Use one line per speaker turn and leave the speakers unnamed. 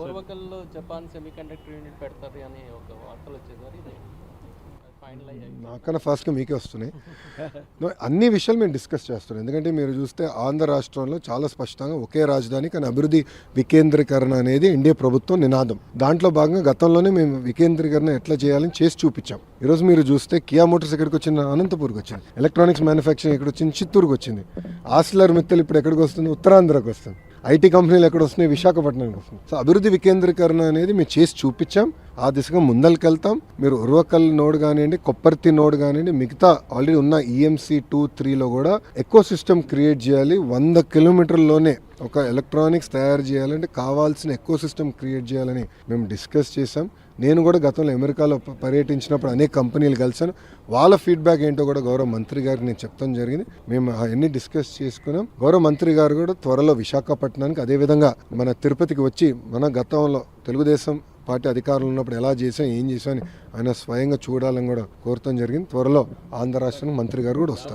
ఓర్వకల్లో Japan semiconductor unit పెడతారు అని ఒక వార్తలు వచ్చేది సార్. ఇది ఫైనలైజ్ అయింది.
నాకన్నా ఫాస్ట్గా మీకే వస్తున్నాయి. అన్ని విషయాలు మేము డిస్కస్ చేస్తున్నాం. ఎందుకంటే మీరు చూస్తే ఆంధ్ర రాష్ట్రంలో చాలా స్పష్టంగా ఒకే రాజధాని కానీ అభివృద్ధి వికేంద్రీకరణ అనేది ఎన్డీఏ ప్రభుత్వం నినాదం. దాంట్లో భాగంగా గతంలోనే మేము వికేంద్రీకరణ ఎట్లా చేయాలని చేసి చూపించాం. ఈరోజు మీరు చూస్తే కియా మోటార్స్ ఎక్కడికి వచ్చింది? అనంతపూర్కి వచ్చింది. ఎలక్ట్రానిక్స్ మ్యానుఫ్యాక్చరింగ్ ఎక్కడ వచ్చింది? చిత్తూరుకి వచ్చింది. ఆస్లర్ మిత్తల్ ఇప్పుడు ఎక్కడికి వస్తుంది? ఉత్తరాంధ్రకు వస్తుంది. ఐటీ కంపెనీలు ఎక్కడ వస్తున్నాయి? విశాఖపట్నానికి వస్తుంది. సో అభివృద్ధి వికేంద్రీకరణ అనేది మేము చేసి చూపించాం. ఆ దిశగా ముందరికెళ్తాం. మీరు ఉర్వకల్ నోడ్ కానివ్వండి, కొప్పర్తి నోడ్ కానివ్వండి, మిగతా ఆల్రెడీ ఉన్న ఈఎంసీ 2-3లో కూడా ఎకో సిస్టమ్ క్రియేట్ చేయాలి. 100 కిలోమీటర్లలోనే ఒక ఎలక్ట్రానిక్స్ తయారు చేయాలంటే కావాల్సిన ఎకో సిస్టమ్ క్రియేట్ చేయాలని మేము డిస్కస్ చేసాం. నేను కూడా గతంలో అమెరికాలో పర్యటించినప్పుడు అనేక కంపెనీలు కలిసాను. వాళ్ళ ఫీడ్బ్యాక్ ఏంటో కూడా గౌరవ మంత్రి గారికి నేను చెప్తాం జరిగింది. మేము అవన్నీ డిస్కస్ చేసుకున్నాం. గౌరవ మంత్రి గారు కూడా త్వరలో విశాఖపట్నానికి, అదేవిధంగా మన తిరుపతికి వచ్చి మన గతంలో తెలుగుదేశం పార్టీ అధికారులు ఉన్నప్పుడు ఎలా చేసాం, ఏం చేసాం అని ఆయన స్వయంగా చూడాలని కూడా కోరటం జరిగింది. త్వరలో ఆంధ్ర రాష్ట్రానికి మంత్రి గారు కూడా వస్తారు.